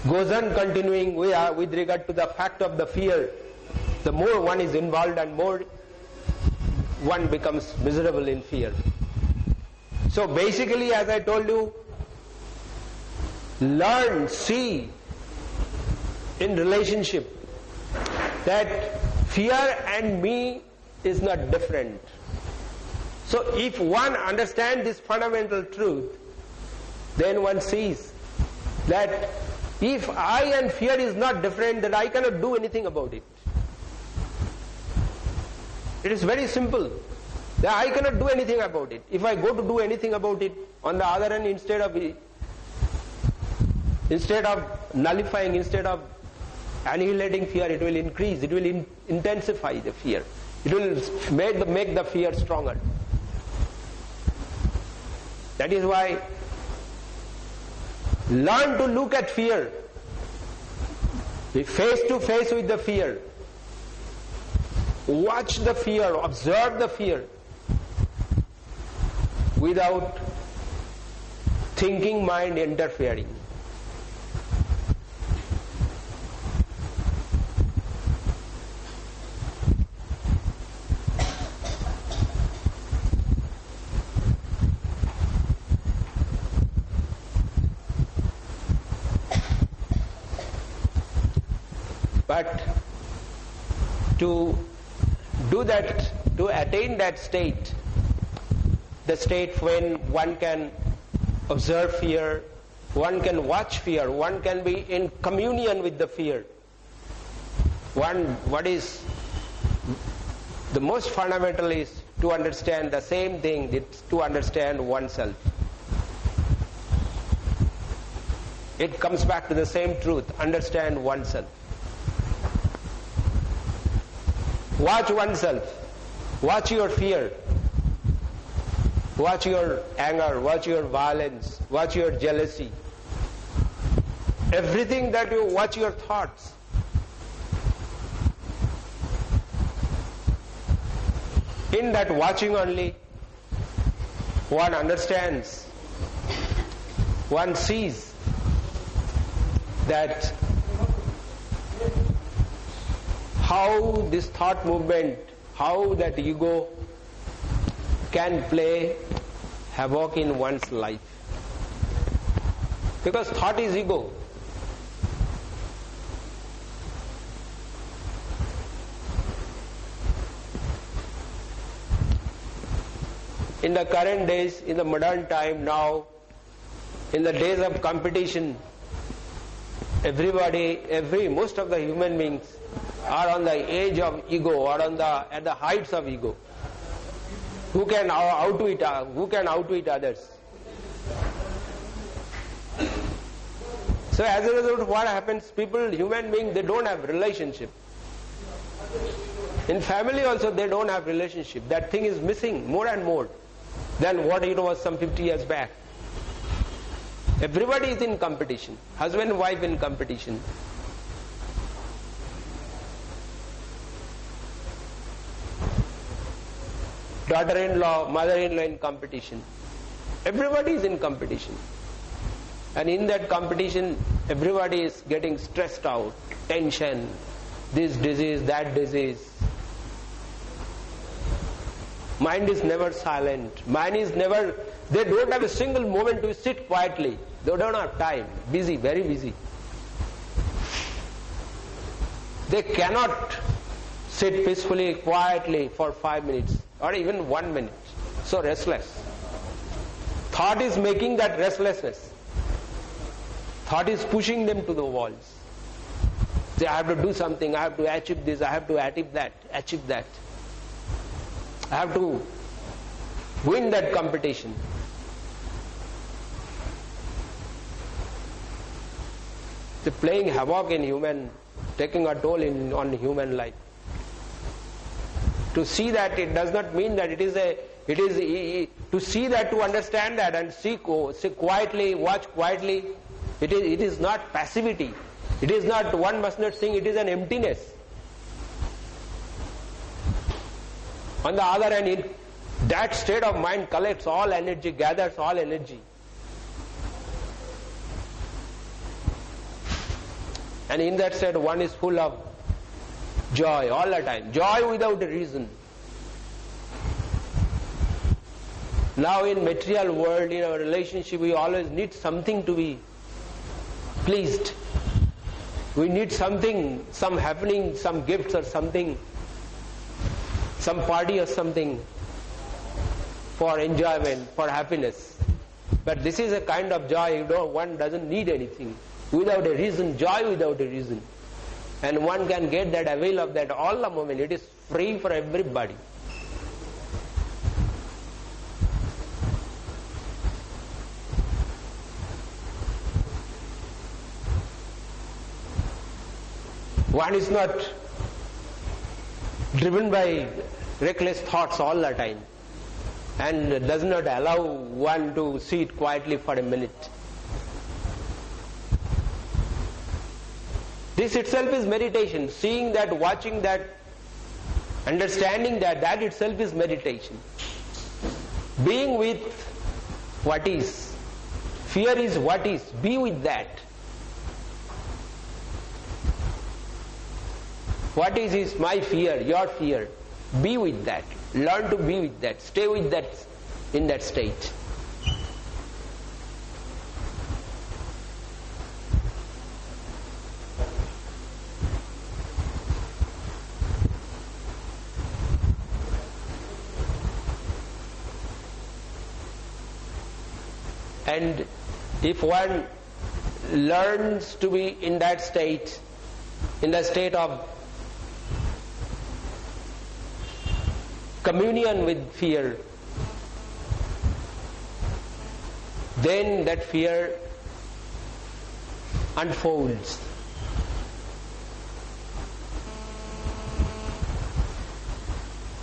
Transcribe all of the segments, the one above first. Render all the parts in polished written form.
goes on continuing with regard to the fact of the fear, the more one is involved and more one becomes miserable in fear. So basically, as I told you, learn, see in relationship that fear and me is not different. So if one understands this fundamental truth, then one sees that if I and fear is not different, then I cannot do anything about it. It is very simple. That I cannot do anything about it. If I go to do anything about it, on the other hand, instead of nullifying, instead of annihilating fear, it will increase, it will intensify the fear. It will make the fear stronger. That is why learn to look at fear, be face to face with the fear, watch the fear, observe the fear without thinking mind interfering. But to do that, to attain that state, the state when one can observe fear, one can watch fear, one can be in communion with the fear. What is the most fundamental is to understand the same thing, it's to understand oneself. It comes back to the same truth, understand oneself. Watch oneself, watch your fear, watch your anger, watch your violence, watch your jealousy. Everything that you watch, your thoughts. In that watching only, one understands, one sees that how this thought movement, how that ego can play havoc in one's life. Because thought is ego. In the current days, in the modern time now, in the days of competition, most of the human beings are on the edge of ego, or at the heights of ego. Who can outwit others? So as a result, what happens? Human beings, they don't have relationship. In family also, they don't have relationship. That thing is missing more and more than what it was some 50 years back. Everybody is in competition. Husband and wife in competition. Daughter-in-law, mother-in-law in competition. Everybody is in competition. And in that competition, everybody is getting stressed out, tension, this disease, that disease. Mind is never silent. They don't have a single moment to sit quietly. They don't have time. Busy, very busy. They cannot sit peacefully, quietly for 5 minutes or even 1 minute. So restless. Thought is making that restlessness. Thought is pushing them to the walls. Say, I have to do something, I have to achieve this, I have to achieve that. I have to win that competition. They're playing havoc in taking a toll on human life. To see that, it does not mean that to see that, to understand that and see quietly, watch quietly, it is not passivity. It is not, one must not think it is an emptiness. On the other hand, that state of mind collects all energy, gathers all energy. And in that state one is full of joy all the time. Joy without a reason. Now in material world, in our relationship, we always need something to be pleased. We need something, some happening, some gifts or something, some party or something for enjoyment, for happiness. But this is a kind of joy, one doesn't need anything. Without a reason, joy without a reason. And one can get that, avail of that all the moment. It is free for everybody. One is not driven by reckless thoughts all the time and does not allow one to sit quietly for a minute. This itself is meditation. Seeing that, watching that, understanding that, that itself is meditation. Being with what is. Fear is what is. Be with that. What is my fear, your fear. Be with that. Learn to be with that. Stay with that, in that state. And if one learns to be in that state, in the state of communion with fear, then that fear unfolds.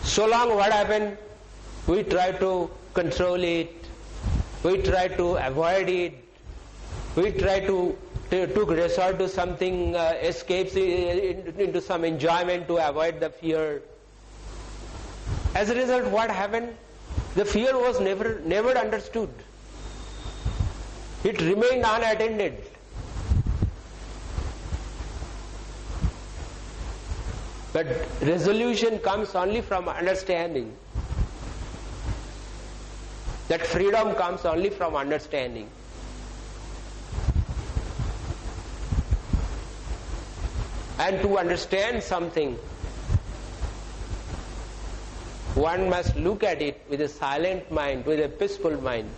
So long what happened? We try to control it, we try to avoid it, we try to resort to something, escapes into some enjoyment to avoid the fear. As a result, what happened? The fear was never understood. It remained unattended. But resolution comes only from understanding. That freedom comes only from understanding. And to understand something, one must look at it with a silent mind, with a peaceful mind.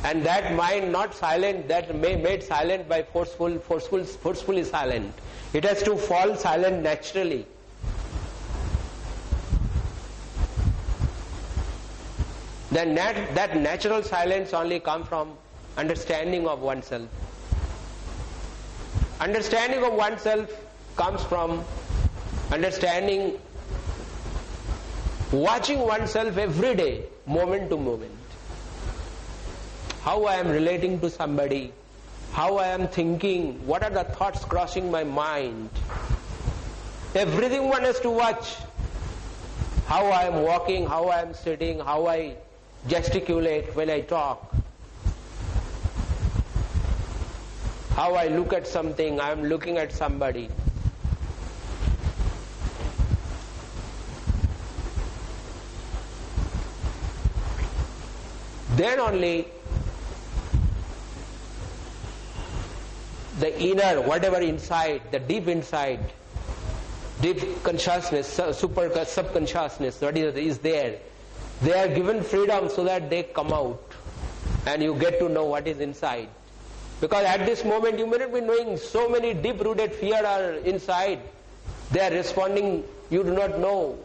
And that mind not silent, that made silent by forcefully silent. It has to fall silent naturally. Then that natural silence only comes from understanding of oneself. Understanding of oneself comes from understanding, watching oneself every day, moment to moment. How I am relating to somebody, how I am thinking, what are the thoughts crossing my mind. Everything one has to watch. How I am walking, how I am sitting, how I gesticulate when I talk. How I look at something, I am looking at somebody. Then only the inner, whatever inside, the deep inside, deep consciousness, subconsciousness, what is there. They are given freedom so that they come out and you get to know what is inside. Because at this moment you may not be knowing, so many deep-rooted fear are inside. They are responding, you do not know.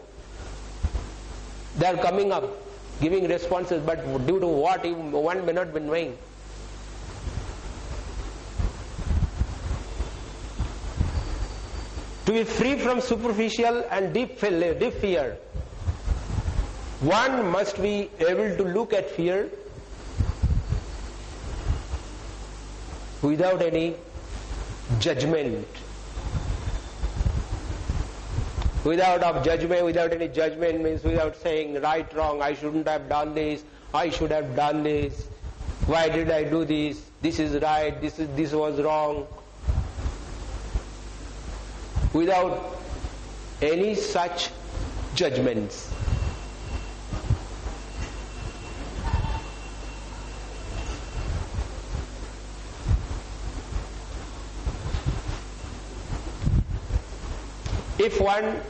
They are coming up, giving responses, but due to what, one may not be knowing. To be free from superficial and deep fear, one must be able to look at fear without any judgment. Without any judgment means without saying right, wrong, I shouldn't have done this, I should have done this. Why did I do this? This is right, this was wrong. Without any such judgments. If one